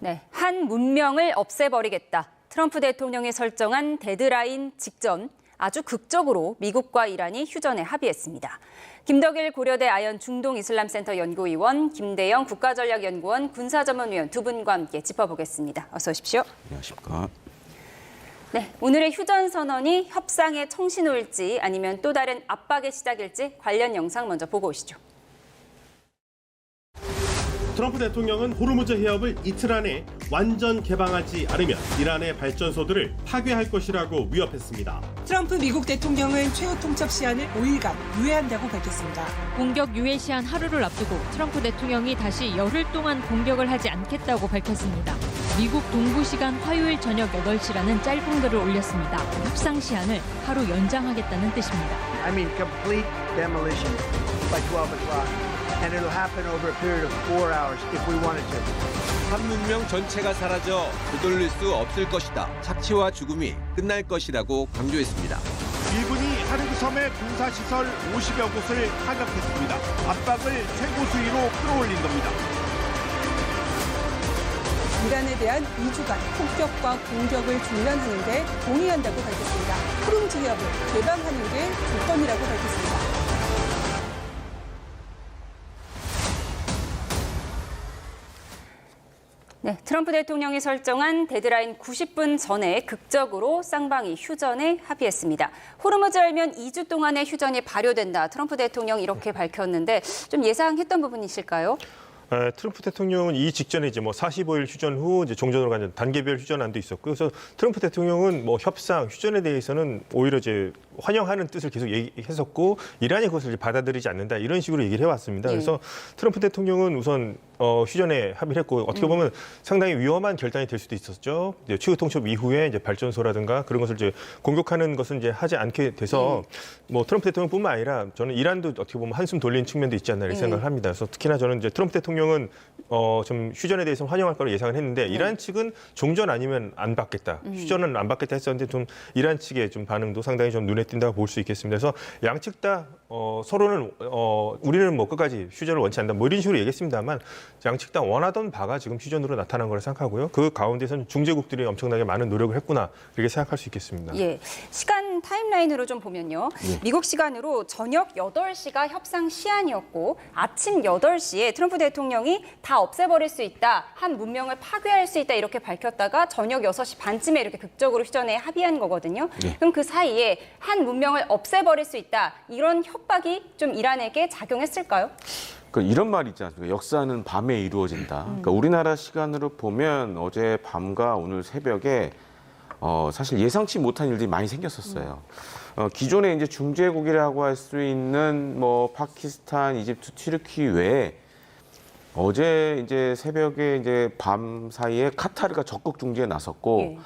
네, 한 문명을 없애버리겠다. 트럼프 대통령이 설정한 데드라인 직전 아주 극적으로 미국과 이란이 휴전에 합의했습니다. 김덕일 고려대 아연 중동이슬람센터 연구위원, 김대영 국가전략연구원 군사전문위원 두 분과 함께 짚어보겠습니다. 어서 오십시오. 안녕하십니까. 네, 오늘의 휴전 선언이 협상의 청신호일지 아니면 또 다른 압박의 시작일지 관련 영상 먼저 보고 오시죠. 트럼프 대통령은 호르무즈 해협을 이틀 안에 완전 개방하지 않으면 이란의 발전소들을 파괴할 것이라고 위협했습니다. 트럼프 미국 대통령은 최후 통첩 시한을 5일간 유예한다고 밝혔습니다. 공격 유예 시한 하루를 앞두고 트럼프 대통령이 다시 열흘 동안 공격을 하지 않겠다고 밝혔습니다. 미국 동부 시간 화요일 저녁 8시라는 짧은 글을 올렸습니다. 협상 시한을 하루 연장하겠다는 뜻입니다. I mean complete demolition by 12 o'clock. And it'll happen over a period of 4 hours if we wanted to. 한 문명 전체가 사라져 되돌릴 수 없을 것이다. 착취와 죽음이 끝날 것이라고 강조했습니다. 일본이 하르그 섬의 군사시설 50여 곳을 타격했습니다. 압박을 최고 수위로 끌어올린 겁니다. 이란에 대한 2주간 폭격과 공격을 중단하는 데 동의한다고 밝혔습니다. 호르무즈 해협을 개방하는 게 조건이라고 밝혔습니다. 네, 트럼프 대통령이 설정한 데드라인 90분 전에 극적으로 쌍방이 휴전에 합의했습니다. 호르무즈 열면 2주 동안의 휴전이 발효된다. 트럼프 대통령이 이렇게 밝혔는데 좀 예상했던 부분이실까요? 트럼프 대통령은 이 직전에 이제 45일 휴전 후 이제 종전으로 가는 단계별 휴전안도 있었고요. 그래서 트럼프 대통령은 협상, 휴전에 대해서는 오히려 이제 환영하는 뜻을 계속 얘기했었고 이란이 그것을 받아들이지 않는다 이런 식으로 얘기를 해왔습니다. 그래서 트럼프 대통령은 우선 휴전에 합의를 했고 어떻게 보면 상당히 위험한 결단이 될 수도 있었죠. 이제 최후 통첩 이후에 이제 발전소라든가 그런 것을 이제 공격하는 것은 이제 하지 않게 돼서 트럼프 대통령뿐만 아니라 저는 이란도 어떻게 보면 한숨 돌린 측면도 있지 않나 이렇게 생각을 합니다. 그래서 특히나 저는 이제 트럼프 대통령은 좀 휴전에 대해서 환영할 거로 예상을 했는데 이란 측은 종전 아니면 안 받겠다, 휴전은 안 받겠다 했었는데 좀 이란 측의 좀 반응도 상당히 좀 눈에 띈다고 볼 수 있겠습니다. 그래서 양측 다 서로는 우리는 끝까지 휴전을 원치 않는다 이런 식으로 얘기했습니다만 양측 다 원하던 바가 지금 휴전으로 나타난 거라 생각하고요. 그 가운데서는 중재국들이 엄청나게 많은 노력을 했구나 이렇게 생각할 수 있겠습니다. 예, 시간 타임라인으로 좀 보면요. 미국 시간으로 저녁 8시가 협상 시한이었고 아침 8시에 트럼프 대통령이 다 없애버릴 수 있다. 한 문명을 파괴할 수 있다 이렇게 밝혔다가 저녁 6시 반쯤에 이렇게 극적으로 휴전에 합의한 거거든요. 그럼 그 사이에 한 문명을 없애버릴 수 있다. 이런 협박이 좀 이란에게 작용했을까요? 그러니까 이런 말이 있지 않습니까? 역사는 밤에 이루어진다. 그러니까 우리나라 시간으로 보면 어제 밤과 오늘 새벽에 사실 예상치 못한 일들이 많이 생겼었어요. 기존에 이제 중재국이라고 할 수 있는 파키스탄, 이집트, 튀르키 외에 어제 이제 새벽에 이제 밤 사이에 카타르가 적극 중재에 나섰고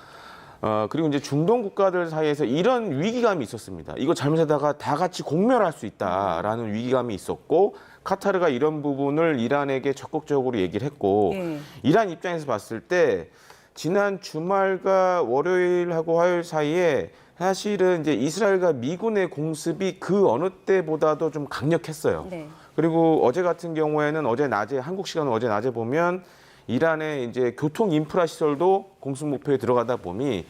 그리고 이제 중동 국가들 사이에서 이런 위기감이 있었습니다. 이거 잘못하다가 다 같이 공멸할 수 있다라는 위기감이 있었고 카타르가 이런 부분을 이란에게 적극적으로 얘기를 했고 이란 입장에서 봤을 때 지난 주말과 월요일하고 화요일 사이에 사실은 이제 이스라엘과 미군의 공습이 그 어느 때보다도 좀 강력했어요. 그리고 어제 같은 경우에는 어제 낮에 한국 시간으로 어제 낮에 보면 이란의 이제 교통 인프라 시설도 공습 목표에 들어가다 보니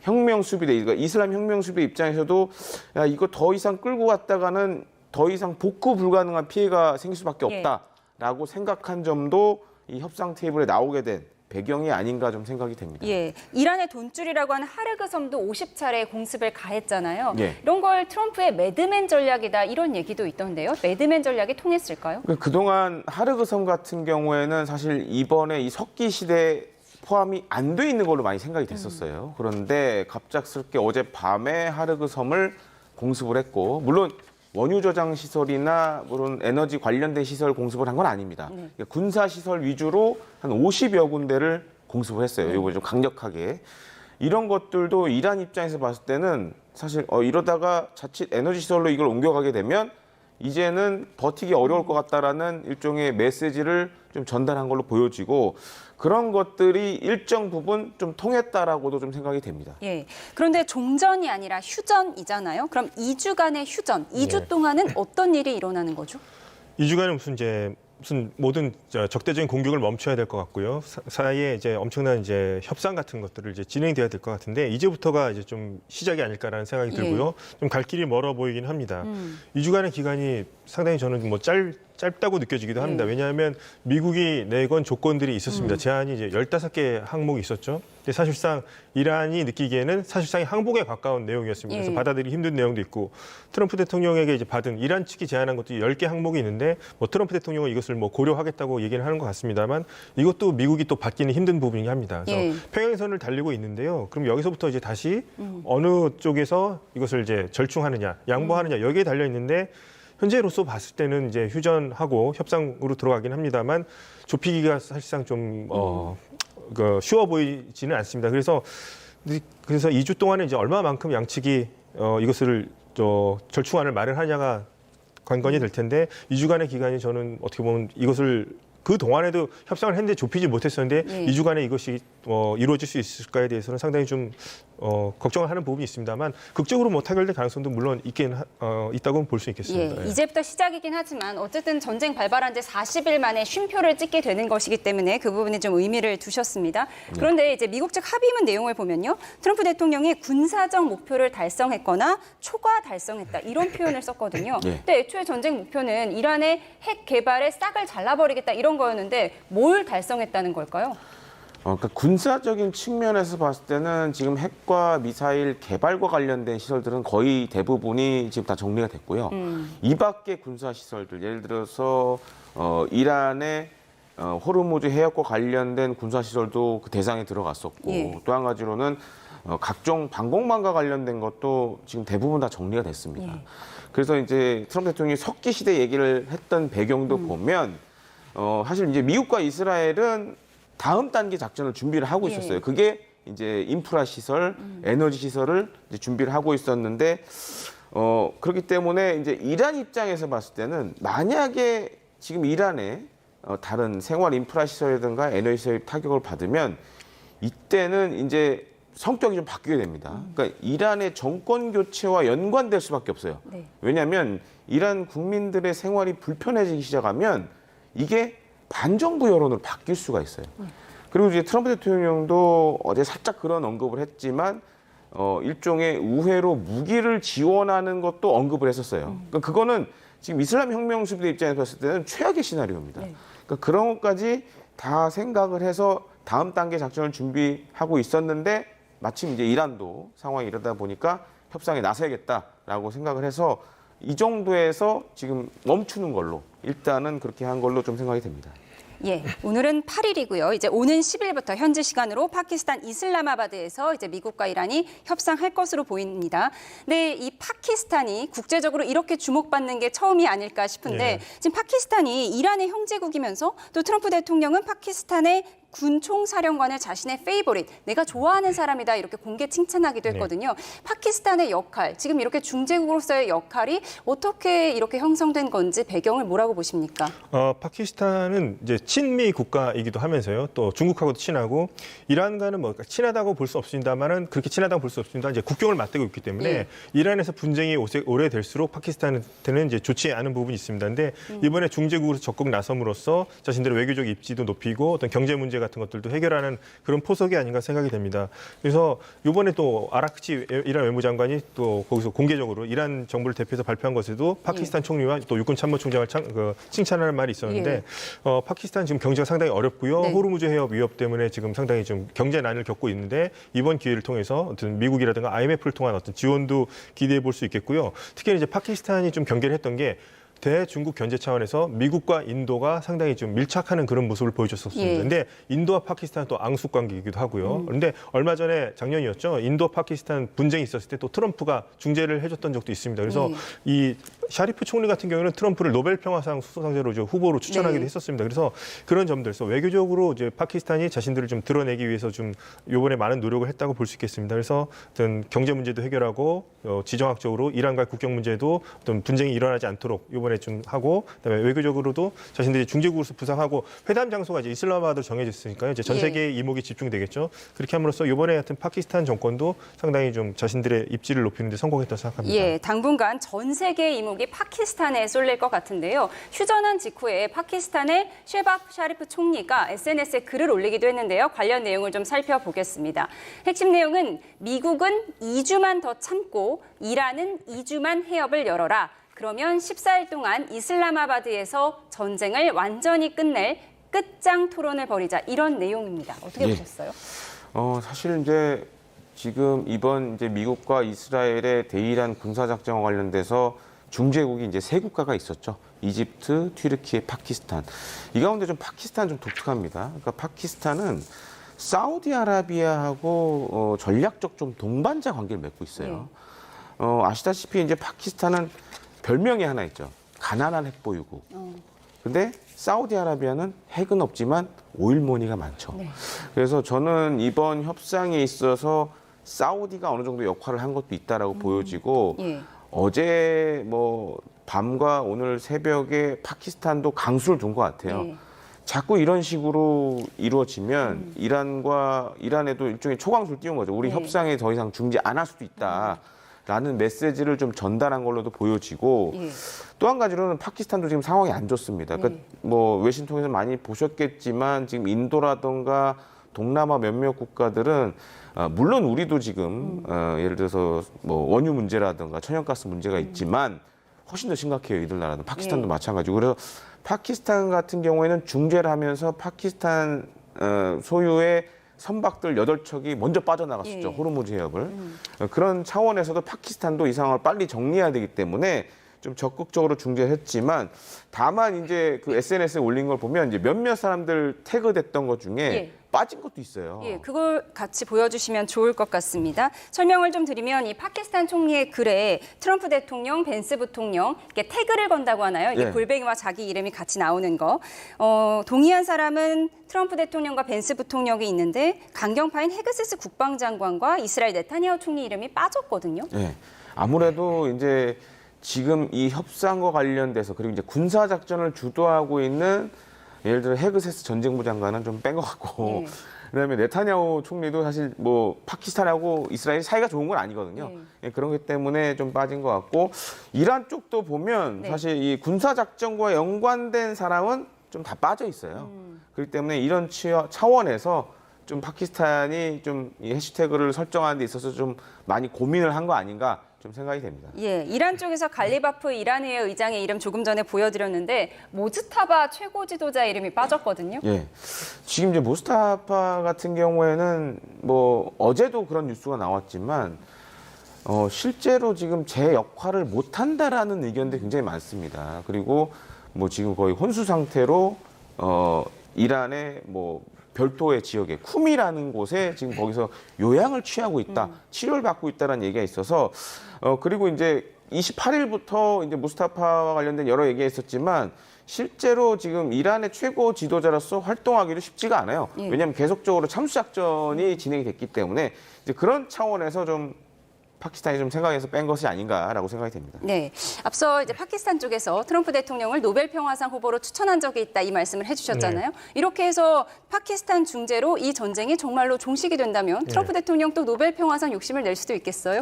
혁명 수비대, 그러니까 이슬람 혁명 수비대 입장에서도 야 이거 더 이상 끌고 갔다가는 더 이상 복구 불가능한 피해가 생길 수밖에 없다라고 생각한 점도 이 협상 테이블에 나오게 된 배경이 아닌가 좀 생각이 됩니다. 예, 이란의 돈줄이라고 하는 하르그 섬도 50차례 공습을 가했잖아요. 이런 걸 트럼프의 매드맨 전략이다 이런 얘기도 있던데요. 매드맨 전략이 통했을까요? 그동안 하르그 섬 같은 경우에는 사실 이번에 이 석기 시대 포함이 안 돼 있는 걸로 많이 생각이 됐었어요. 그런데 갑작스럽게 어제 밤에 하르그 섬을 공습을 했고 물론 원유 저장 시설이나 물론 에너지 관련된 시설 공습을 한 건 아닙니다. 군사 시설 위주로 한 50여 군데를 공습을 했어요. 이거 좀 강력하게. 이런 것들도 이란 입장에서 봤을 때는 사실 이러다가 자칫 에너지 시설로 이걸 옮겨가게 되면 이제는 버티기 어려울 것 같다라는 일종의 메시지를 좀 전달한 걸로 보여지고 그런 것들이 일정 부분 좀 통했다라고도 좀 생각이 됩니다. 예. 그런데 종전이 아니라 휴전이잖아요. 그럼 2주간의 휴전, 2주 동안은 어떤 일이 일어나는 거죠? 2주간은 무슨 이제 무슨 모든 적대적인 공격을 멈춰야 될 것 같고요. 사이에 이제 엄청난 이제 협상 같은 것들을 이제 진행돼야 될 것 같은데 이제부터가 이제 좀 시작이 아닐까라는 생각이 들고요. 좀 갈 길이 멀어 보이긴 합니다. 2주간의 기간이 상당히 저는 뭐 짧다고 느껴지기도 합니다. 왜냐하면 미국이 내건 조건들이 있었습니다. 제한이 이제 15개 항목이 있었죠. 근데 사실상 이란이 느끼기에는 사실상 항복에 가까운 내용이었습니다. 그래서 받아들이기 힘든 내용도 있고 트럼프 대통령에게 이제 받은 이란 측이 제안한 것도 10개 항목이 있는데 뭐 트럼프 대통령은 이것을 뭐 고려하겠다고 얘기를 하는 것 같습니다만 이것도 미국이 또 받기는 힘든 부분이긴 합니다. 그래서 평행선을 달리고 있는데요. 그럼 여기서부터 이제 다시 어느 쪽에서 이것을 이제 절충하느냐, 양보하느냐 여기에 달려 있는데 현재로서 봤을 때는 이제 휴전하고 협상으로 들어가긴 합니다만 좁히기가 사실상 좀 쉬워 보이지는 않습니다. 그래서 2주 동안에 이제 얼마만큼 양측이 이것을 절충안을 마련하냐가 관건이 될 텐데 2주간의 기간이 저는 어떻게 보면 이것을 그 동안에도 협상을 했는데 좁히지 못했었는데 2주간에 이것이 이루어질 수 있을까에 대해서는 상당히 좀 걱정을 하는 부분이 있습니다만 극적으로 뭐 타결될 가능성도 물론 있다고 볼 수 있겠습니다. 이제부터 시작이긴 하지만 어쨌든 전쟁 발발한 지 40일 만에 쉼표를 찍게 되는 것이기 때문에 그 부분에 좀 의미를 두셨습니다. 그런데 이제 미국 측 합의문 내용을 보면요. 트럼프 대통령이 군사적 목표를 달성했거나 초과 달성했다 이런 표현을 썼거든요. 근데 애초에 전쟁 목표는 이란의 핵 개발에 싹을 잘라버리겠다 이런 거였는데 뭘 달성했다는 걸까요? 그러니까 군사적인 측면에서 봤을 때는 지금 핵과 미사일 개발과 관련된 시설들은 거의 대부분이 지금 다 정리가 됐고요. 이 밖의 군사 시설들, 예를 들어서 이란의 호르무즈 해역과 관련된 군사 시설도 그 대상에 들어갔었고 또 한 가지로는 각종 방공망과 관련된 것도 지금 대부분 다 정리가 됐습니다. 그래서 이제 트럼프 대통령이 석기 시대 얘기를 했던 배경도 보면 사실 이제 미국과 이스라엘은 다음 단계 작전을 준비를 하고 있었어요. 그게 이제 인프라 시설, 에너지 시설을 이제 준비를 하고 있었는데 그렇기 때문에 이제 이란 입장에서 봤을 때는 만약에 지금 이란의 다른 생활 인프라 시설이라든가 에너지 시설이 타격을 받으면 이때는 이제 성격이 좀 바뀌게 됩니다. 그러니까 이란의 정권 교체와 연관될 수밖에 없어요. 왜냐하면 이란 국민들의 생활이 불편해지기 시작하면 이게 반정부 여론으로 바뀔 수가 있어요. 그리고 이제 트럼프 대통령도 어제 살짝 그런 언급을 했지만 일종의 우회로 무기를 지원하는 것도 언급을 했었어요. 그러니까 그거는 지금 이슬람 혁명 수비대 입장에서 봤을 때는 최악의 시나리오입니다. 그러니까 그런 것까지 다 생각을 해서 다음 단계 작전을 준비하고 있었는데 마침 이제 이란도 상황이 이러다 보니까 협상에 나서야겠다라고 생각을 해서 이 정도에서 지금 멈추는 걸로 일단은 그렇게 한 걸로 좀 생각이 됩니다. 오늘은 8일이고요. 이제 오는 10일부터 현지 시간으로 파키스탄 이슬라마바드에서 이제 미국과 이란이 협상할 것으로 보입니다. 근데 이 파키스탄이 국제적으로 이렇게 주목받는 게 처음이 아닐까 싶은데 지금 파키스탄이 이란의 형제국이면서 또 트럼프 대통령은 파키스탄의 군 총사령관을 자신의 페이보릿, 내가 좋아하는 사람이다 이렇게 공개 칭찬하기도 했거든요. 파키스탄의 역할, 지금 이렇게 중재국으로서의 역할이 어떻게 이렇게 형성된 건지 배경을 뭐라고 보십니까? 파키스탄은 이제 친미 국가이기도 하면서요. 또 중국하고도 친하고 이란과는 뭐 친하다고 볼 수 없습니다만은 그렇게 친하다고 볼 수 없습니다. 이제 국경을 맞대고 있기 때문에 이란에서 분쟁이 오래될수록 파키스탄한테는 이제 좋지 않은 부분이 있습니다. 근데 이번에 중재국으로 적극 나섬으로써 자신들의 외교적 입지도 높이고 어떤 경제 문제 같은 것들도 해결하는 그런 포석이 아닌가 생각이 됩니다. 그래서 이번에 또 아라크치 이란 외무장관이 또 거기서 공개적으로 이란 정부를 대표해서 발표한 것에도 파키스탄 총리와 또 육군 참모총장을 칭찬하는 말이 있었는데 파키스탄 지금 경제가 상당히 어렵고요. 호르무즈 해협 위협 때문에 지금 상당히 좀 경제난을 겪고 있는데 이번 기회를 통해서 어떤 미국이라든가 IMF를 통한 어떤 지원도 기대해 볼 수 있겠고요. 특히 이제 파키스탄이 좀 경계를 했던 게 대중국 견제 차원에서 미국과 인도가 상당히 좀 밀착하는 그런 모습을 보여줬었습니다. 그런데 인도와 파키스탄은 또 앙숙 관계이기도 하고요. 그런데 얼마 전에 작년이었죠. 인도 파키스탄 분쟁이 있었을 때 또 트럼프가 중재를 해줬던 적도 있습니다. 그래서 이 샤리프 총리 같은 경우는 트럼프를 노벨 평화상 수상자로 후보로 추천하기도 했었습니다. 그래서 그런 점들에서 외교적으로 이제 파키스탄이 자신들을 좀 드러내기 위해서 좀 이번에 많은 노력을 했다고 볼 수 있겠습니다. 그래서 어떤 경제 문제도 해결하고 지정학적으로 이란과 국경 문제도 어떤 분쟁이 일어나지 않도록 이번에 좀 하고 그다음에 외교적으로도 자신들이 중재국으로서 부상하고 회담 장소가 이제 이슬라마바드로 정해졌으니까요. 이제 전 세계의 이목이 집중되겠죠. 그렇게 함으로써 이번에 같은 파키스탄 정권도 상당히 좀 자신들의 입지를 높이는 데 성공했다고 생각합니다. 당분간 전 세계의 이목이 공격이 파키스탄에 쏠릴 것 같은데요. 휴전한 직후에 파키스탄의 쉐바프 샤리프 총리가 SNS에 글을 올리기도 했는데요. 관련 내용을 좀 살펴보겠습니다. 핵심 내용은 미국은 2주만 더 참고 이란은 2주만 해협을 열어라. 그러면 14일 동안 이슬라마바드에서 전쟁을 완전히 끝낼 끝장 토론을 벌이자, 이런 내용입니다. 어떻게 보셨어요? 사실 이제 지금 이번 이제 미국과 이스라엘의 대이란 군사작전과 관련돼서 중재국이 이제 세 국가가 있었죠. 이집트, 튀르키예, 파키스탄. 이 가운데 좀 파키스탄 좀 독특합니다. 그러니까 파키스탄은 사우디아라비아하고 전략적 좀 동반자 관계를 맺고 있어요. 아시다시피 이제 파키스탄은 별명이 하나 있죠. 가난한 핵보유국. 근데 사우디아라비아는 핵은 없지만 오일머니가 많죠. 그래서 저는 이번 협상에 있어서 사우디가 어느 정도 역할을 한 것도 있다라고 보여지고 어제 뭐 밤과 오늘 새벽에 파키스탄도 강수를 둔 것 같아요. 자꾸 이런 식으로 이루어지면 이란에도 일종의 초강수를 띄운 거죠. 우리 협상에 더 이상 중지 안 할 수도 있다라는 메시지를 좀 전달한 걸로도 보여지고 또 한 가지로는 파키스탄도 지금 상황이 안 좋습니다. 그러니까 뭐 외신 통해서 많이 보셨겠지만 지금 인도라든가 동남아 몇몇 국가들은 물론 우리도 지금 예를 들어서 뭐 원유 문제라든가 천연가스 문제가 있지만 훨씬 더 심각해요. 이들 나라는. 파키스탄도 마찬가지고. 그래서 파키스탄 같은 경우에는 중재를 하면서 파키스탄 소유의 선박들 8척이 먼저 빠져나갔었죠. 호르무즈 해협을. 그런 차원에서도 파키스탄도 이 상황을 빨리 정리해야 되기 때문에 좀 적극적으로 중재를 했지만 다만 이제 그 SNS에 올린 걸 보면 이제 몇몇 사람들 태그됐던 것 중에 빠진 것도 있어요. 그걸 같이 보여주시면 좋을 것 같습니다. 설명을 좀 드리면 이 파키스탄 총리의 글에 트럼프 대통령, 벤스 부통령 이렇게 태그를 건다고 하나요? 이게 골뱅이와 자기 이름이 같이 나오는 거. 동의한 사람은 트럼프 대통령과 벤스 부통령이 있는데 강경파인 헤그세스 국방장관과 이스라엘 네타냐후 총리 이름이 빠졌거든요. 아무래도 이제 지금 이 협상과 관련돼서 그리고 이제 군사작전을 주도하고 있는 예를 들어 헤그세스 전쟁부 장관은 좀 뺀 것 같고 그다음에 네타냐후 총리도 사실 뭐 파키스탄하고 이스라엘 사이가 좋은 건 아니거든요. 그런 것 때문에 좀 빠진 것 같고 이란 쪽도 보면 사실 이 군사작전과 연관된 사람은 좀 다 빠져 있어요. 그렇기 때문에 이런 차원에서 좀 파키스탄이 좀 이 해시태그를 설정하는 데 있어서 좀 많이 고민을 한 거 아닌가 좀 생각이 됩니다. 이란 쪽에서 갈리바프 이란의 의장의 이름 조금 전에 보여드렸는데 모즈타바 최고 지도자 이름이 빠졌거든요. 지금 이제 모스타파 같은 경우에는 뭐 어제도 그런 뉴스가 나왔지만 실제로 지금 제 역할을 못 한다라는 의견들이 굉장히 많습니다. 그리고 뭐 지금 거의 혼수 상태로 이란의 뭐 별도의 지역에 쿠미라는 곳에 지금 거기서 요양을 취하고 있다, 치료를 받고 있다라는 얘기가 있어서 그리고 이제 28일부터 이제 무스타파와 관련된 여러 얘기가 있었지만 실제로 지금 이란의 최고 지도자로서 활동하기도 쉽지가 않아요. 왜냐하면 계속적으로 참수작전이 진행이 됐기 때문에 이제 그런 차원에서 좀 파키스탄이 좀 생각해서 뺀 것이 아닌가라고 생각이 됩니다. 앞서 이제 파키스탄 쪽에서 트럼프 대통령을 노벨 평화상 후보로 추천한 적이 있다 이 말씀을 해주셨잖아요. 이렇게 해서 파키스탄 중재로 이 전쟁이 정말로 종식이 된다면 트럼프 대통령 또 노벨 평화상 욕심을 낼 수도 있겠어요?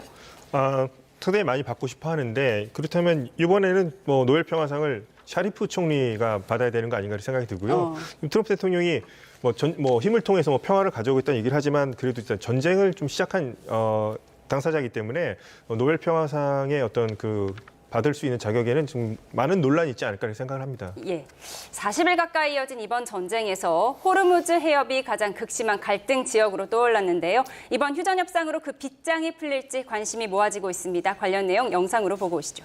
상당히 많이 받고 싶어 하는데 그렇다면 이번에는 뭐 노벨 평화상을 샤리프 총리가 받아야 되는 거 아닌가 생각이 들고요. 트럼프 대통령이 뭐 힘을 통해서 뭐 평화를 가져오겠다는 얘기를 하지만 그래도 일단 전쟁을 좀 시작한 당사자이기 때문에 노벨 평화상의 어떤 그 받을 수 있는 자격에는 좀 많은 논란이 있지 않을까 생각을 합니다. 40일 가까이 이어진 이번 전쟁에서 호르무즈 해협이 가장 극심한 갈등 지역으로 떠올랐는데요. 이번 휴전 협상으로 그 빗장이 풀릴지 관심이 모아지고 있습니다. 관련 내용 영상으로 보고 오시죠.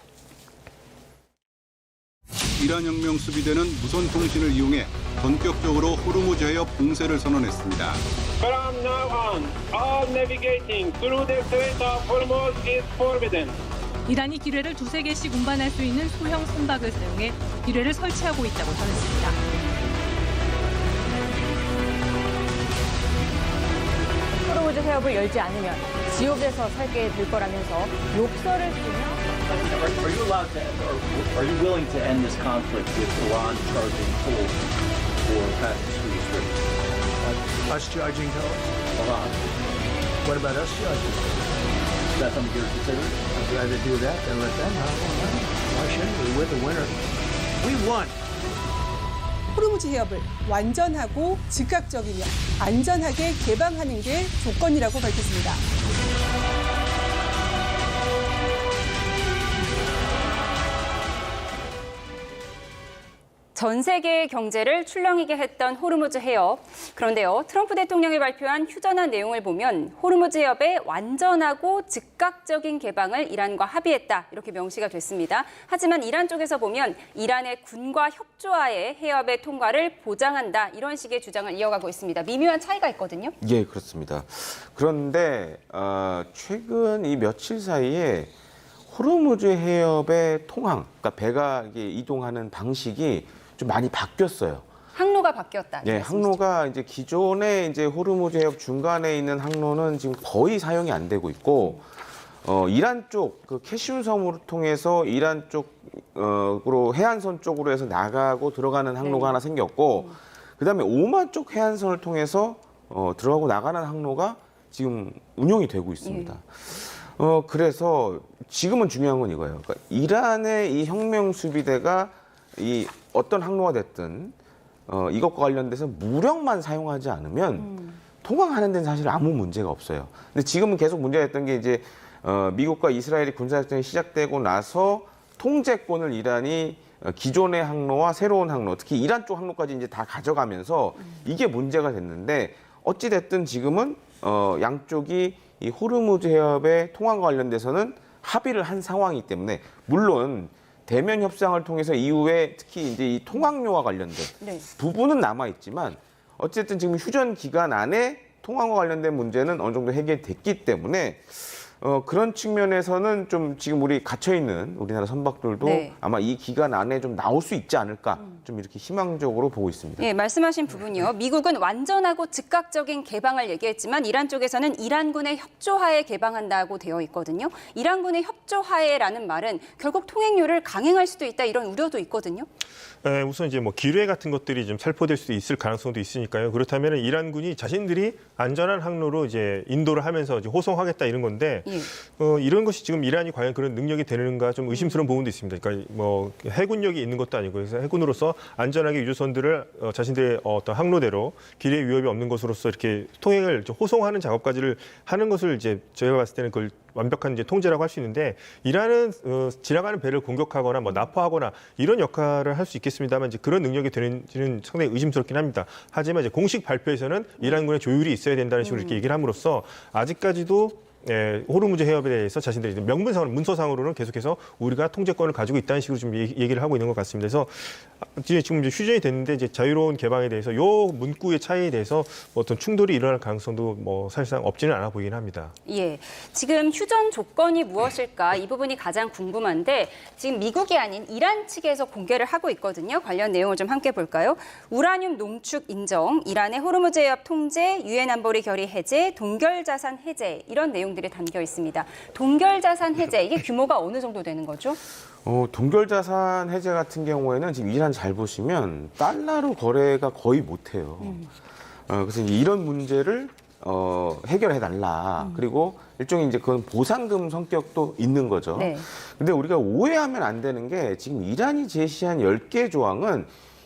이란 혁명 수비대는 무선 통신을 이용해 본격적으로 호르무즈 해협 봉쇄를 선언했습니다. From now on, all navigating through the Strait of Hormuz is forbidden. 이란이 기뢰를 2-3개씩 운반할 수 있는 소형 선박을 사용해 기뢰를 설치하고 있다고 전했습니다. 호르무즈 해협을 열지 않으면 지옥에서 살게 될 거라면서 욕설을 쓰며 Are you allowed to, or are you willing to end this conflict with Iran charging tolls for passage through the strait? Us charging tolls? Iran. What about us charging? that something you're considering? I'd rather do that than let them have one. Why shouldn't we? We're the winner. We won. 호르무즈 해협을 완전하고 즉각적이며 안전하게 개방하는 게 조건이라고 밝혔습니다. 전 세계의 경제를 출렁이게 했던 호르무즈 해협. 그런데요, 트럼프 대통령이 발표한 휴전한 내용을 보면 호르무즈 해협의 완전하고 즉각적인 개방을 이란과 합의했다, 이렇게 명시가 됐습니다. 하지만 이란 쪽에서 보면 이란의 군과 협조하에 해협의 통과를 보장한다, 이런 식의 주장을 이어가고 있습니다. 미묘한 차이가 있거든요. 예, 그렇습니다. 그런데 최근 이 며칠 사이에 호르무즈 해협의 통항, 그러니까 배가 이동하는 방식이 좀 많이 바뀌었어요. 항로가 바뀌었다. 네, 항로가 이제 기존에 이제 호르무즈 해협 중간에 있는 항로는 지금 거의 사용이 안 되고 있고, 이란 쪽 그 캐시운 섬을 통해서 이란 쪽으로 해안선 쪽으로 해서 나가고 들어가는 항로가 하나 생겼고, 그다음에 오만 쪽 해안선을 통해서 들어가고 나가는 항로가 지금 운영이 되고 있습니다. 그래서 지금은 중요한 건 이거예요. 그러니까 이란의 이 혁명 수비대가 이 어떤 항로가 됐든 이것과 관련돼서 무력만 사용하지 않으면 통항하는 데는 사실 아무 문제가 없어요. 근데 지금은 계속 문제가 됐던 게 이제 미국과 이스라엘이 군사작전이 시작되고 나서 통제권을 이란이 기존의 항로와 새로운 항로, 특히 이란 쪽 항로까지 이제 다 가져가면서 이게 문제가 됐는데, 어찌 됐든 지금은 양쪽이 이 호르무즈 해협의 통항과 관련돼서는 합의를 한 상황이기 때문에, 물론 대면 협상을 통해서 이후에 특히 이제 이 통항료와 관련된 부분은 남아 있지만, 어쨌든 지금 휴전 기간 안에 통항과 관련된 문제는 어느 정도 해결됐기 때문에 그런 측면에서는 좀 지금 우리 갇혀 있는 우리나라 선박들도 아마 이 기간 안에 좀 나올 수 있지 않을까, 좀 이렇게 희망적으로 보고 있습니다. 예, 말씀하신 부분이요. 미국은 완전하고 즉각적인 개방을 얘기했지만 이란 쪽에서는 이란군의 협조하에 개방한다고 되어 있거든요. 이란군의 협조하에라는 말은 결국 통행료를 강행할 수도 있다, 이런 우려도 있거든요. 우선 이제 뭐 기뢰 같은 것들이 좀 살포될 수도 있을 가능성도 있으니까요. 그렇다면 이란군이 자신들이 안전한 항로로 이제 인도를 하면서 이제 호송하겠다, 이런 건데, 이런 것이 지금 이란이 과연 그런 능력이 되는가 좀 의심스러운 부분도 있습니다. 그러니까 뭐 해군력이 있는 것도 아니고, 그래서 해군으로서 안전하게 유조선들을 자신들의 어떤 항로대로 기뢰 위협이 없는 것으로서 이렇게 통행을 호송하는 작업까지를 하는 것을 이제 저희가 봤을 때는 그걸 완벽한 이제 통제라고 할 수 있는데, 이란은 지나가는 배를 공격하거나 뭐 납포하거나 이런 역할을 할 수 있겠습니다만, 이제 그런 능력이 되는지는 상당히 의심스럽긴 합니다. 하지만 이제 공식 발표에서는 이란군의 조율이 있어야 된다는 식으로 이렇게 얘기를 함으로써 아직까지도 호르무즈 해협에 대해서 자신들이 명분상으로, 문서상으로는 계속해서 우리가 통제권을 가지고 있다는 식으로 좀 얘기를 하고 있는 것 같습니다. 그래서 지금 이제 휴전이 됐는데 이제 자유로운 개방에 대해서 요 문구의 차이에 대해서 어떤 충돌이 일어날 가능성도 뭐 사실상 없지는 않아 보이긴 합니다. 예, 지금 휴전 조건이 무엇일까, 이 부분이 가장 궁금한데, 지금 미국이 아닌 이란 측에서 공개를 하고 있거든요. 관련 내용을 좀 함께 볼까요? 우라늄 농축 인정, 이란의 호르무즈 해협 통제, 유엔 안보리 결의 해제, 동결 자산 해제, 이런 내용 들이 담겨 있습니다. 동결 자산 해제, 이게 규모가 어느 정도 되는 거죠? 동결 자산 해제 같은 경우에는 지금 이란 잘 보시면 달러로 거래가 거의 못해요. 그래서 이제 이런 문제를 해결해 달라. 그리고 일종의 이제 그건 보상금 성격도 있는 거죠. 근데 우리가 오해하면 안 되는 게, 지금 이란이 제시한 10개 조항은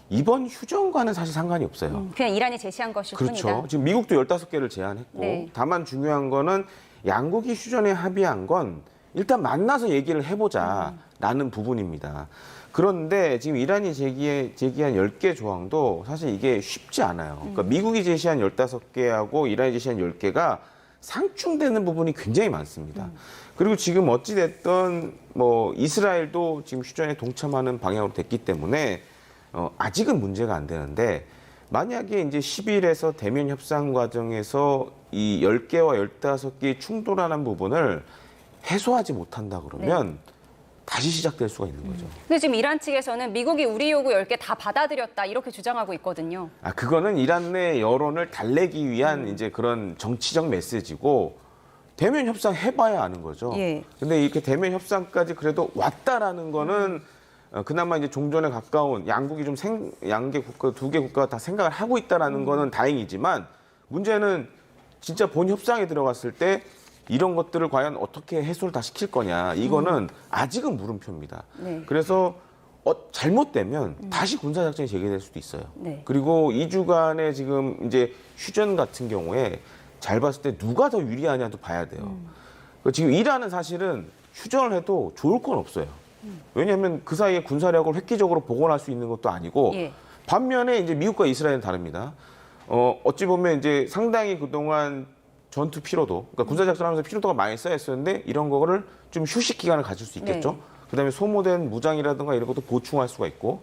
이번 휴전과는 사실 상관이 없어요. 그냥 이란이 제시한 것일 그렇죠. 뿐이다. 지금 미국도 15개를 제안했고, 다만 중요한 거는 양국이 휴전에 합의한 건 일단 만나서 얘기를 해보자라는 부분입니다. 그런데 지금 이란이 제기한 10개 조항도 사실 이게 쉽지 않아요. 그러니까 미국이 제시한 15개하고 이란이 제시한 10개가 상충되는 부분이 굉장히 많습니다. 그리고 지금 어찌됐든 뭐 이스라엘도 지금 휴전에 동참하는 방향으로 됐기 때문에 아직은 문제가 안 되는데, 만약에 이제 10일에서 대면 협상 과정에서 이 10개와 15개의 충돌하는 부분을 해소하지 못한다 그러면 다시 시작될 수가 있는 거죠. 근데 지금 이란 측에서는 미국이 우리 요구 10개 다 받아들였다, 이렇게 주장하고 있거든요. 그거는 이란 내 여론을 달래기 위한 이제 그런 정치적 메시지고, 대면 협상 해봐야 아는 거죠. 근데 이렇게 대면 협상까지 그래도 왔다라는 거는 그나마 이제 종전에 가까운 양국이 좀 양개 국가, 2개 국가가 다 생각을 하고 있다라는 거는 다행이지만, 문제는 진짜 본 협상에 들어갔을 때 이런 것들을 과연 어떻게 해소를 다 시킬 거냐. 이거는 아직은 물음표입니다. 네. 그래서 잘못되면 다시 군사작전이 재개될 수도 있어요. 네. 그리고 2주간의 지금 이제 휴전 같은 경우에 잘 봤을 때 누가 더 유리하냐도 봐야 돼요. 지금 이란은 사실은 휴전을 해도 좋을 건 없어요. 왜냐하면 그 사이에 군사력을 획기적으로 복원할 수 있는 것도 아니고 예. 반면에 이제 미국과 이스라엘은 다릅니다. 어찌 보면 이제 상당히 그동안 전투 피로도, 그러니까 군사작전하면서 피로도가 많이 쌓였었는데 이런 거를 좀 휴식 기간을 가질 수 있겠죠. 네. 그다음에 소모된 무장이라든가 이런 것도 보충할 수가 있고,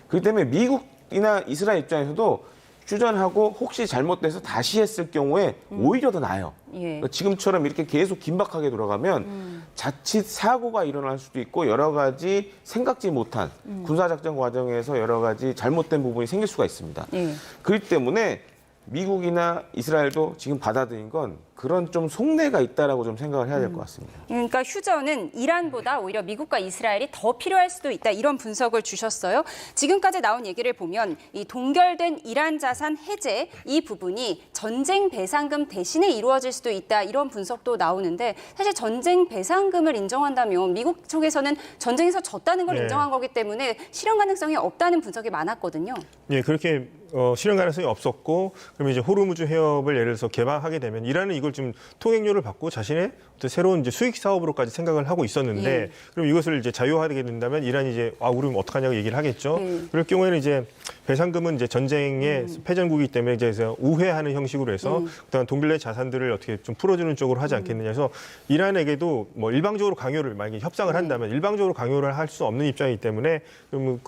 그렇기 때문에 미국이나 이스라엘 입장에서도 휴전하고 혹시 잘못돼서 다시 했을 경우에 오히려 더 나아요. 예. 그러니까 지금처럼 이렇게 계속 긴박하게 돌아가면 자칫 사고가 일어날 수도 있고 여러 가지 생각지 못한 군사작전 과정에서 여러 가지 잘못된 부분이 생길 수가 있습니다. 예. 그렇기 때문에 미국이나 이스라엘도 지금 받아들인 건 그런 좀 속내가 있다라고 좀 생각을 해야 될 것 같습니다. 그러니까 휴전은 이란보다 오히려 미국과 이스라엘이 더 필요할 수도 있다, 이런 분석을 주셨어요. 지금까지 나온 얘기를 보면 이 동결된 이란 자산 해제 이 부분이 전쟁 배상금 대신에 이루어질 수도 있다, 이런 분석도 나오는데, 사실 전쟁 배상금을 인정한다면 미국 쪽에서는 전쟁에서 졌다는 걸 네. 인정한 거기 때문에 실현 가능성이 없다는 분석이 많았거든요. 예, 그렇게 실현 가능성이 없었고, 그러면 이제 호르무즈 해협을 예를 들어서 개방하게 되면 이란은 이걸 좀 통행료를 받고 자신의 어떤 새로운 이제 수익 사업으로까지 생각을 하고 있었는데, 예. 그럼 이것을 이제 자유화하게 된다면 이란이 이제 우리 어떡하냐고 얘기를 하겠죠. 그럴 경우에는 이제 배상금은 이제 전쟁의 패전국이기 때문에 이제 우회하는 형식으로 해서 그다음 동결된 자산들을 어떻게 좀 풀어주는 쪽으로 하지 않겠느냐 해서 이란에게도 뭐 일방적으로 강요를 만약에 협상을 한다면 일방적으로 강요를 할 수 없는 입장이기 때문에 그러면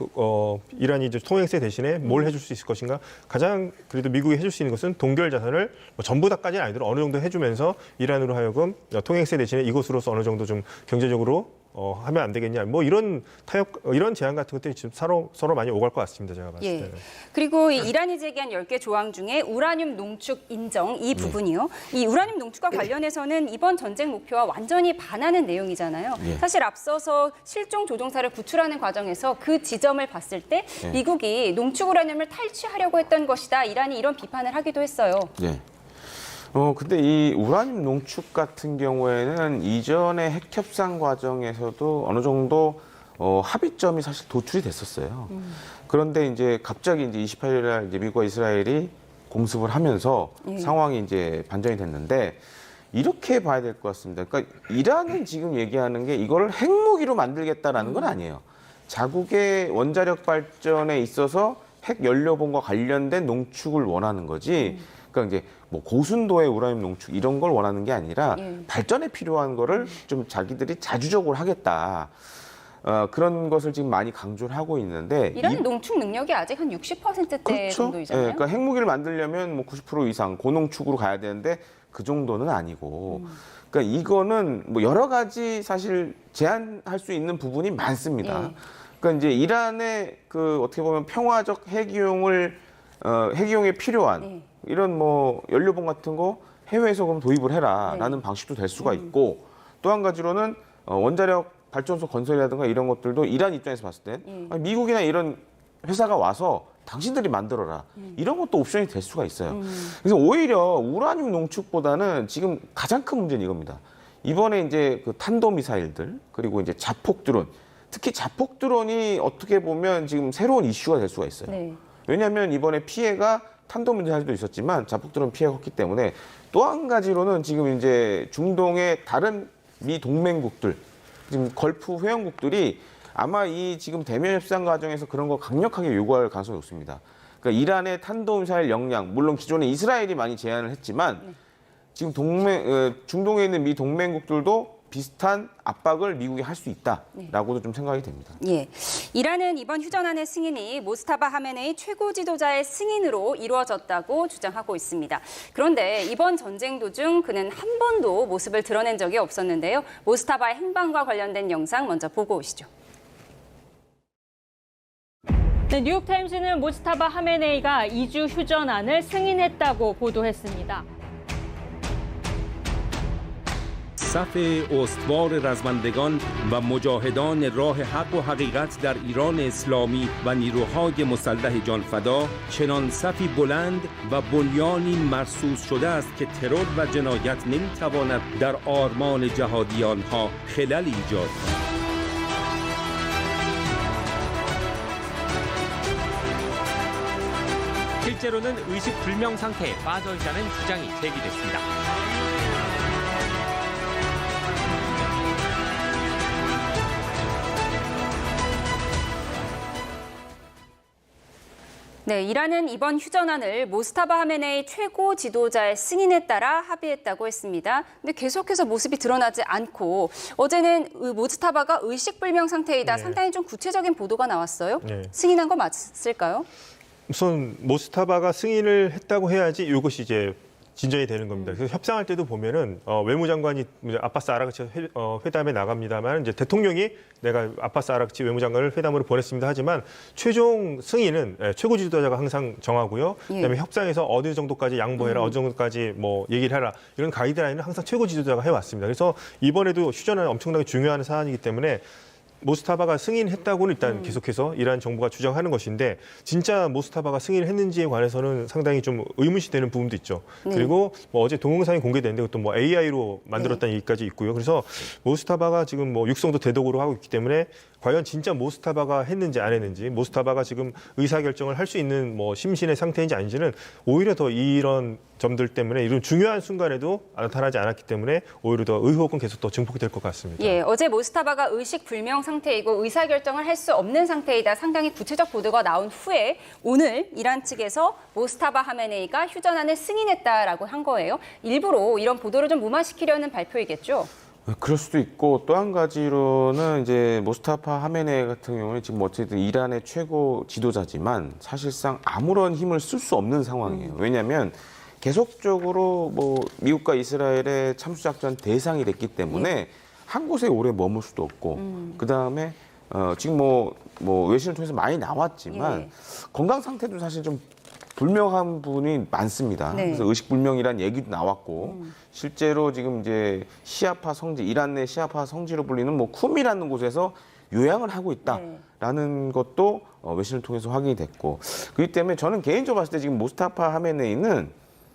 이란이 이제 통행세 대신에 뭘 해줄 수 있을 것인가? 가장 그래도 미국이 해줄 수 있는 것은 동결 자산을 뭐 전부 다까지는 아니더라도 어느 정도 해주면서 이란으로 하여금 통행세 대신에 이것으로서 어느 정도 좀 경제적으로 하면 안 되겠냐. 뭐 이런 이런 제안 같은 것들이 지금 서로 많이 오갈 것 같습니다. 제가 봤을 예. 때는. 그리고 이 이란이 제기한 10개 조항 중에 우라늄 농축 인정 이 부분이요. 이 우라늄 농축과 관련해서는 이번 전쟁 목표와 완전히 반하는 내용이잖아요. 예. 사실 앞서서 실종 조종사를 구출하는 과정에서 그 지점을 봤을 때 예. 미국이 농축 우라늄을 탈취하려고 했던 것이다, 이란이 이런 비판을 하기도 했어요. 네. 근데 이 우라늄 농축 같은 경우에는 이전의 핵 협상 과정에서도 어느 정도 합의점이 사실 도출이 됐었어요. 그런데 이제 갑자기 이제 28일 날 이제 미국과 이스라엘이 공습을 하면서 상황이 이제 반전이 됐는데, 이렇게 봐야 될 것 같습니다. 그러니까 이란은 지금 얘기하는 게 이거를 핵무기로 만들겠다라는 건 아니에요. 자국의 원자력 발전에 있어서 핵 연료봉과 관련된 농축을 원하는 거지. 그러니까 이제 뭐 고순도의 우라늄 농축 이런 걸 원하는 게 아니라 발전에 필요한 거를 좀 자기들이 자주적으로 하겠다. 그런 것을 지금 많이 강조를 하고 있는데, 이란 농축 능력이 아직 한 60%대 그렇죠. 정도이잖아요. 그러니까 핵무기를 만들려면 뭐 90% 이상 고농축으로 가야 되는데 그 정도는 아니고, 그러니까 이거는 뭐 여러 가지 사실 제한할 수 있는 부분이 많습니다. 그러니까 이제 이란의 그 어떻게 보면 평화적 핵이용에 필요한 이런 뭐 연료봉 같은 거 해외에서 그럼 도입을 해라라는 방식도 될 수가 있고, 또 한 가지로는 원자력 발전소 건설이라든가 이런 것들도 이란 입장에서 봤을 때 아니, 미국이나 이런 회사가 와서 당신들이 만들어라, 이런 것도 옵션이 될 수가 있어요. 그래서 오히려 우라늄 농축보다는 지금 가장 큰 문제는 이겁니다. 이번에 이제 그 탄도미사일들, 그리고 이제 자폭 드론, 특히 자폭 드론이 어떻게 보면 지금 새로운 이슈가 될 수가 있어요. 네. 왜냐하면 이번에 피해가 탄도미사일도 있었지만 자폭 드론 피해가 컸기 때문에, 또 한 가지로는 지금 이제 중동의 다른 미 동맹국들, 지금 걸프 회원국들이 아마 이 지금 대면 협상 과정에서 그런 거 강력하게 요구할 가능성이 높습니다. 그러니까 이란의 탄도미사일 역량, 물론 기존에 이스라엘이 많이 제안을 했지만 지금 중동에 있는 미 동맹국들도 비슷한 압박을 미국이 할 수 있다라고도 좀 생각이 됩니다. 예, 이란은 이번 휴전안의 승인이 모스타바 하메네이 최고 지도자의 승인으로 이루어졌다고 주장하고 있습니다. 그런데 이번 전쟁 도중 그는 한 번도 모습을 드러낸 적이 없었는데요. 모스타바의 행방과 관련된 영상 먼저 보고 오시죠. 네, 뉴욕타임스는 모스타바 하메네이가 2주 휴전안을 승인했다고 보도했습니다. صف استوار رزمندگان و مجاهدان راه حق و حقیقت در ایران اسلامی و نیروهای مسلح جانفدا چنان صفی بلند و بنیانی مرصوص شده است که ترور و جنایت نمیتواند در آرمان جهادیان ها خلل ایجاد کند. 실제로는 의식 불명 상태에 빠져 있다는 주장이 제기됐습니다. 네, 이란은 이번 휴전안을 모스타바 하메네이 최고 지도자의 승인에 따라 합의했다고 했습니다. 근데 계속해서 모습이 드러나지 않고 어제는 모스타바가 의식불명 상태이다. 상당히 좀 구체적인 보도가 나왔어요. 승인한 거 맞을까요? 우선 모스타바가 승인을 했다고 해야지 이것이 이제 진전이 되는 겁니다. 그래서 협상할 때도 보면은 외무장관이 아바스 아라그치 회담에 나갑니다만 이제 대통령이 내가 아바스 아라그치 외무장관을 회담으로 보냈습니다 하지만 최종 승인은 최고 지도자가 항상 정하고요. 그다음에 협상에서 어느 정도까지 양보해라, 어느 정도까지 뭐 얘기를 해라 이런 가이드라인은 항상 최고 지도자가 해왔습니다. 그래서 이번에도 휴전은 엄청나게 중요한 사안이기 때문에. 모스타바가 승인했다고는 일단 계속해서 이란 정부가 주장하는 것인데 진짜 모스타바가 승인을 했는지에 관해서는 상당히 좀 의문시 되는 부분도 있죠. 그리고 뭐 어제 동영상이 공개됐는데 그것도 뭐 AI로 만들었다는 얘기까지 있고요. 그래서 모스타바가 지금 뭐 육성도 대독으로 하고 있기 때문에 과연 진짜 모스타바가 했는지 안 했는지, 모스타바가 지금 의사결정을 할 수 있는 뭐 심신의 상태인지 아닌지는 오히려 더 이런 점들 때문에 이런 중요한 순간에도 나타나지 않았기 때문에 오히려 더 의혹은 계속 더 증폭될 것 같습니다. 예, 어제 모스타바가 의식불명 상태이고 의사결정을 할 수 없는 상태이다. 상당히 구체적 보도가 나온 후에 오늘 이란 측에서 모스타바 하메네이가 휴전안을 승인했다라고 한 거예요. 일부러 이런 보도를 좀 무마시키려는 발표이겠죠? 그럴 수도 있고 또 한 가지로는 이제 모스타파 하메네이 같은 경우는 지금 어쨌든 이란의 최고 지도자지만 사실상 아무런 힘을 쓸 수 없는 상황이에요. 왜냐하면 계속적으로 뭐 미국과 이스라엘의 참수작전 대상이 됐기 때문에 한 곳에 오래 머물 수도 없고 그 다음에 지금 뭐 외신을 통해서 많이 나왔지만 건강 상태도 사실 좀 불명한 부분이 많습니다. 그래서 의식불명이라는 얘기도 나왔고 실제로 지금 이제 시아파 성지, 이란 내 시아파 성지로 불리는 뭐 쿰이라는 곳에서 요양을 하고 있다라는 것도 외신을 통해서 확인이 됐고 그렇기 때문에 저는 개인적으로 봤을 때 지금 모스타파 하메네이는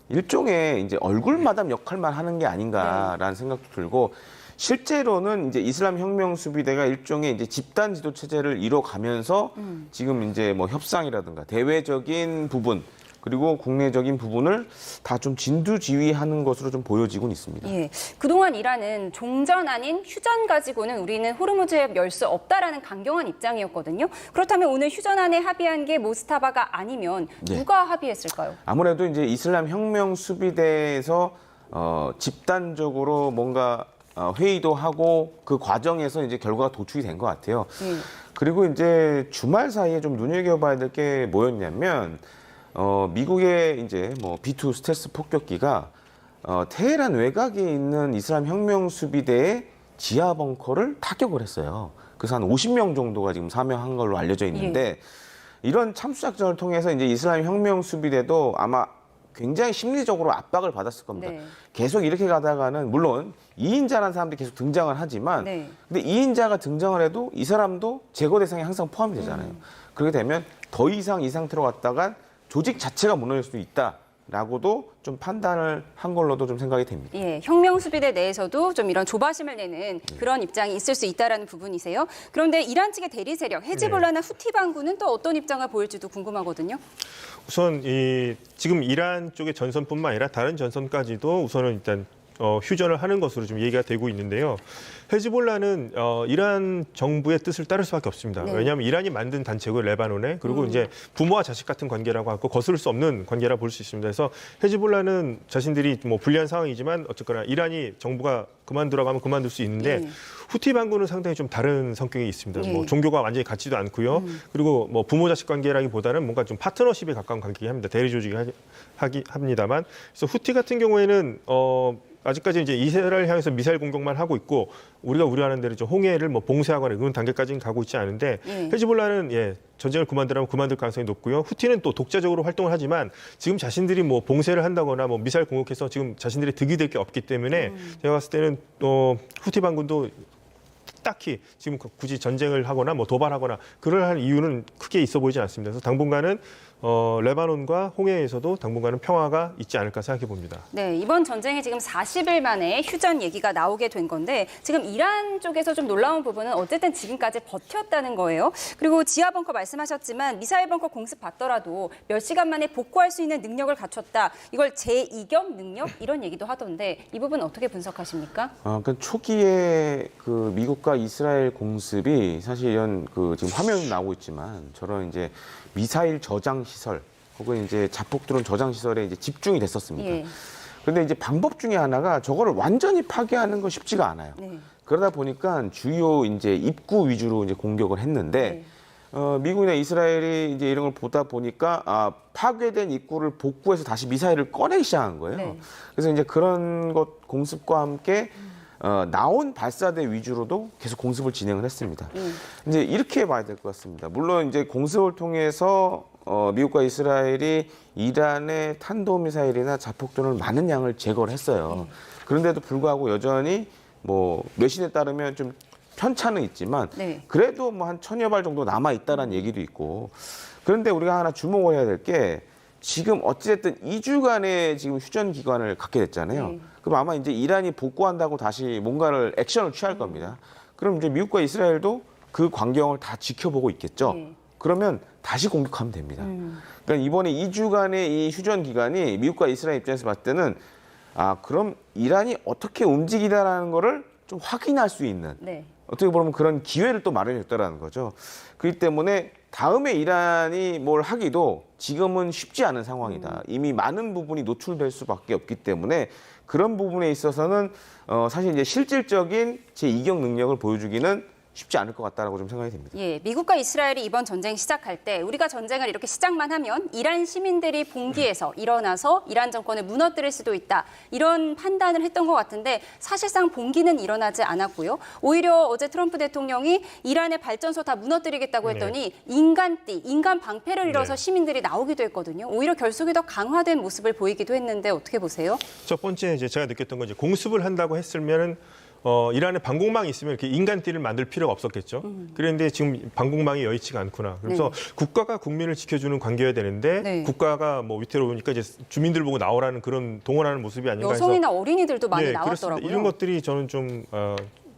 일종의 이제 얼굴 마담 역할만 하는 게 아닌가라는 생각도 들고 실제로는 이제 이슬람 혁명 수비대가 일종의 이제 집단 지도 체제를 이뤄가면서 지금 이제 뭐 협상이라든가 대외적인 부분 그리고 국내적인 부분을 다 좀 진두지휘하는 것으로 좀 보여지곤 있습니다. 예, 그동안 이란은 종전 아닌 휴전 가지고는 우리는 호르무즈 해협 열 수 없다라는 강경한 입장이었거든요. 그렇다면 오늘 휴전안에 합의한 게 모스타바가 아니면 누가 합의했을까요? 아무래도 이제 이슬람 혁명 수비대에서 집단적으로 뭔가 회의도 하고 그 과정에서 이제 결과가 도출이 된 것 같아요. 그리고 이제 주말 사이에 좀 눈여겨봐야 될 게 뭐였냐면 미국의 이제 뭐 B2 스텔스 폭격기가 테헤란 외곽에 있는 이슬람 혁명 수비대의 지하 벙커를 타격을 했어요. 그래서 한 50명 정도가 지금 사망한 걸로 알려져 있는데 이런 참수작전을 통해서 이제 이슬람 혁명 수비대도 아마 굉장히 심리적으로 압박을 받았을 겁니다. 계속 이렇게 가다가는 물론 2인자라는 사람들이 계속 등장을 하지만 근데 2인자가 등장을 해도 이 사람도 제거 대상에 항상 포함이 되잖아요. 그렇게 되면 더 이상 이 상태로 갔다가 조직 자체가 무너질 수도 있다라고도 좀 판단을 한 걸로도 좀 생각이 됩니다. 예, 혁명 수비대 내에서도 좀 이런 조바심을 내는 그런 입장이 있을 수 있다라는 부분이세요. 그런데 이란 측의 대리 세력 헤즈볼라나 후티 반군은 또 어떤 입장을 보일지도 궁금하거든요. 우선 지금 이란 쪽의 전선뿐만 아니라 다른 전선까지도 우선은 일단 휴전을 하는 것으로 좀 얘기가 되고 있는데요. 헤즈볼라는 이란 정부의 뜻을 따를 수밖에 없습니다. 왜냐하면 이란이 만든 단체고 레바논에 그리고 이제 부모와 자식 같은 관계라고 하고 거스를 수 없는 관계라 볼 수 있습니다. 그래서 헤즈볼라는 자신들이 뭐 불리한 상황이지만 어쨌거나 이란이 정부가 그만두라고 하면 그만둘 수 있는데 후티 반군은 상당히 좀 다른 성격이 있습니다. 뭐 종교가 완전히 같지도 않고요. 그리고 뭐 부모 자식 관계라기보다는 뭔가 좀 파트너십에 가까운 관계이긴 합니다. 대리 조직이 합니다만. 그래서 후티 같은 경우에는 아직까지 이제 이스라엘 향해서 미사일 공격만 하고 있고 우리가 우려하는 대로 홍해를 뭐 봉쇄하거나 그런 단계까지는 가고 있지 않은데 헤즈볼라는 전쟁을 그만두라면 그만둘 가능성이 높고요. 후티는 또 독자적으로 활동을 하지만 지금 자신들이 뭐 봉쇄를 한다거나 뭐 미사일 공격해서 지금 자신들이 득이 될 게 없기 때문에 제가 봤을 때는 후티 반군도 딱히 지금 굳이 전쟁을 하거나 뭐 도발하거나 그럴 이유는 크게 있어 보이지 않습니다. 그래서 당분간은 레바논과 홍해에서도 당분간은 평화가 있지 않을까 생각해 봅니다. 네, 이번 전쟁에 지금 40일 만에 휴전 얘기가 나오게 된 건데 지금 이란 쪽에서 좀 놀라운 부분은 어쨌든 지금까지 버텼다는 거예요. 그리고 지하 벙커 말씀하셨지만 미사일 벙커 공습 받더라도 몇 시간 만에 복구할 수 있는 능력을 갖췄다. 이걸 제2경 능력 이런 얘기도 하던데 이 부분 어떻게 분석하십니까? 그러니까 초기에 그 미국과 이스라엘 공습이 사실 이런 그 지금 화면이 나오고 있지만 저런 이제 미사일 저장 시설 혹은 이제 자폭드론 저장 시설에 이제 집중이 됐었습니다. 그런데 이제 방법 중에 하나가 저거를 완전히 파괴하는 건 쉽지가 않아요. 그러다 보니까 주요 이제 입구 위주로 이제 공격을 했는데 미국이나 이스라엘이 이제 이런 걸 보다 보니까 파괴된 입구를 복구해서 다시 미사일을 꺼내기 시작한 거예요. 그래서 이제 그런 것 공습과 함께 나온 발사대 위주로도 계속 공습을 진행을 했습니다. 이제 이렇게 봐야 될 것 같습니다. 물론 이제 공습을 통해서 미국과 이스라엘이 이란의 탄도미사일이나 자폭드론을 많은 양을 제거를 했어요. 그런데도 불구하고 여전히 뭐 외신에 따르면 좀 편차는 있지만 그래도 뭐 한 1000여 발 정도 남아 있다라는 얘기도 있고. 그런데 우리가 하나 주목을 해야 될 게 지금 어찌됐든 2주간의 지금 휴전 기간을 갖게 됐잖아요. 그럼 아마 이제 이란이 복구한다고 다시 뭔가를 액션을 취할 겁니다. 그럼 이제 미국과 이스라엘도 그 광경을 다 지켜보고 있겠죠. 그러면 다시 공격하면 됩니다. 그러니까 이번에 2주간의 이 휴전 기간이 미국과 이스라엘 입장에서 봤을 때는 그럼 이란이 어떻게 움직이다라는 거를 좀 확인할 수 있는 어떻게 보면 그런 기회를 또 마련했다라는 거죠. 그렇기 때문에 다음에 이란이 뭘 하기도 지금은 쉽지 않은 상황이다. 이미 많은 부분이 노출될 수밖에 없기 때문에 그런 부분에 있어서는 사실 이제 실질적인 제2경 능력을 보여주기는 쉽지 않을 것 같다라고 좀 생각이 됩니다. 예, 미국과 이스라엘이 이번 전쟁 시작할 때 우리가 전쟁을 이렇게 시작만 하면 이란 시민들이 봉기해서 일어나서 이란 정권을 무너뜨릴 수도 있다. 이런 판단을 했던 것 같은데 사실상 봉기는 일어나지 않았고요. 오히려 어제 트럼프 대통령이 이란의 발전소 다 무너뜨리겠다고 했더니 인간띠, 인간 방패를 이뤄서 시민들이 나오기도 했거든요. 오히려 결속이 더 강화된 모습을 보이기도 했는데 어떻게 보세요? 첫 번째 이제 제가 느꼈던 건 이제 공습을 한다고 했으면은 이란에 방공망이 있으면 이렇게 인간띠를 만들 필요가 없었겠죠. 그런데 지금 방공망이 여의치가 않구나. 그래서 국가가 국민을 지켜주는 관계여야 되는데 국가가 뭐 위태로우니까 이제 주민들 보고 나오라는 그런 동원하는 모습이 아닌가 해서 여성이나 어린이들도 많이 나왔더라고요. 그렇습니다. 이런 것들이 저는 좀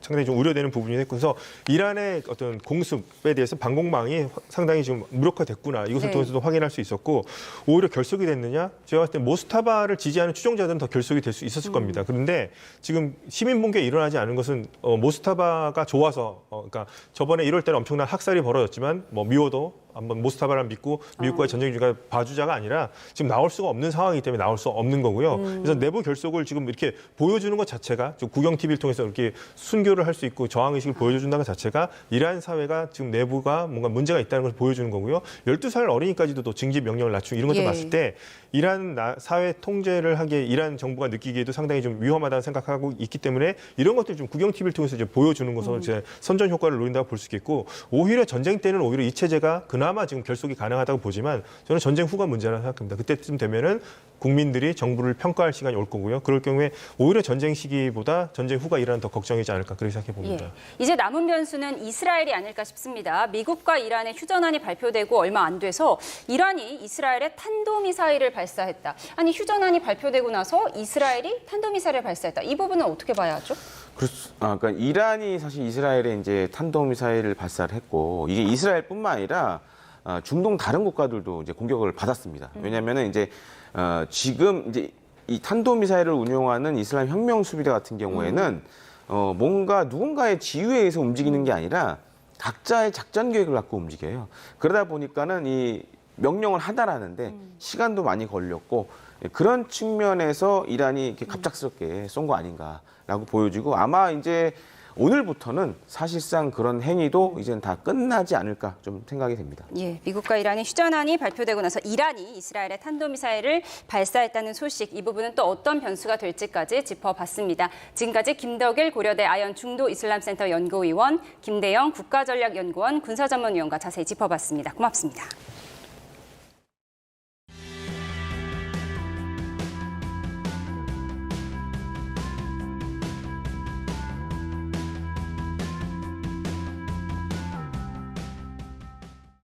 상당히 좀 우려되는 부분이 됐고 그래서 이란의 어떤 공습에 대해서 방공망이 상당히 지금 무력화됐구나. 이것을 통해서도 확인할 수 있었고 오히려 결속이 됐느냐? 제가 봤을 때 모스타바를 지지하는 추종자들은 더 결속이 될 수 있었을 겁니다. 그런데 지금 시민 붕괴가 일어나지 않은 것은 모스타바가 좋아서 그러니까 저번에 1월 달에 엄청난 학살이 벌어졌지만 뭐 미워도 한번 모스타바를 믿고 미국과의 전쟁 중에 봐주자가 아니라 지금 나올 수가 없는 상황이기 때문에 나올 수 없는 거고요. 그래서 내부 결속을 지금 이렇게 보여주는 것 자체가 국영 TV를 통해서 이렇게 순교를 할 수 있고 저항 의식을 보여준다는 것 자체가 이란 사회가 지금 내부가 뭔가 문제가 있다는 것을 보여주는 거고요. 12살 어린이까지도 또 징집 명령을 낮추고 이런 것들 봤을 때 이란 사회 통제를 하기에 이란 정부가 느끼기에도 상당히 좀 위험하다는 생각하고 있기 때문에 이런 것들 좀 국영 TV를 통해서 이제 보여주는 것으로 이제 선전 효과를 노린다고 볼 수 있겠고 오히려 전쟁 때는 오히려 이 체제가 그나마 지금 결속이 가능하다고 보지만 저는 전쟁 후가 문제라고 생각합니다. 그때쯤 되면은 국민들이 정부를 평가할 시간이 올 거고요. 그럴 경우에 오히려 전쟁 시기보다 전쟁 후가 이란은 더 걱정이지 않을까 그렇게 생각해 봅니다. 이제 남은 변수는 이스라엘이 아닐까 싶습니다. 미국과 이란의 휴전안이 발표되고 얼마 안 돼서 이란이 이스라엘에 탄도미사일을 발사했다. 아니 휴전안이 발표되고 나서 이스라엘이 탄도미사일을 발사했다. 이 부분은 어떻게 봐야 하죠? 그러니까 이란이 사실 이스라엘에 이제 탄도미사일을 발사를 했고 이게 이스라엘뿐만 아니라 중동 다른 국가들도 이제 공격을 받았습니다. 왜냐하면은 이제 지금 이제 이 탄도미사일을 운용하는 이슬람 혁명 수비대 같은 경우에는 뭔가 누군가의 지휘에 의해서 움직이는 게 아니라 각자의 작전 계획을 갖고 움직여요. 그러다 보니까는 이 명령을 하다라는데 시간도 많이 걸렸고 그런 측면에서 이란이 이렇게 갑작스럽게 쏜 거 아닌가라고 보여지고 아마 이제 오늘부터는 사실상 그런 행위도 이제는 다 끝나지 않을까 좀 생각이 됩니다. 예, 미국과 이란의 휴전안이 발표되고 나서 이란이 이스라엘에 탄도미사일을 발사했다는 소식, 이 부분은 또 어떤 변수가 될지까지 짚어봤습니다. 지금까지 김덕일 고려대 아연 중도 이슬람센터 연구위원, 김대영 국가전략연구원 군사전문위원과 자세히 짚어봤습니다. 고맙습니다.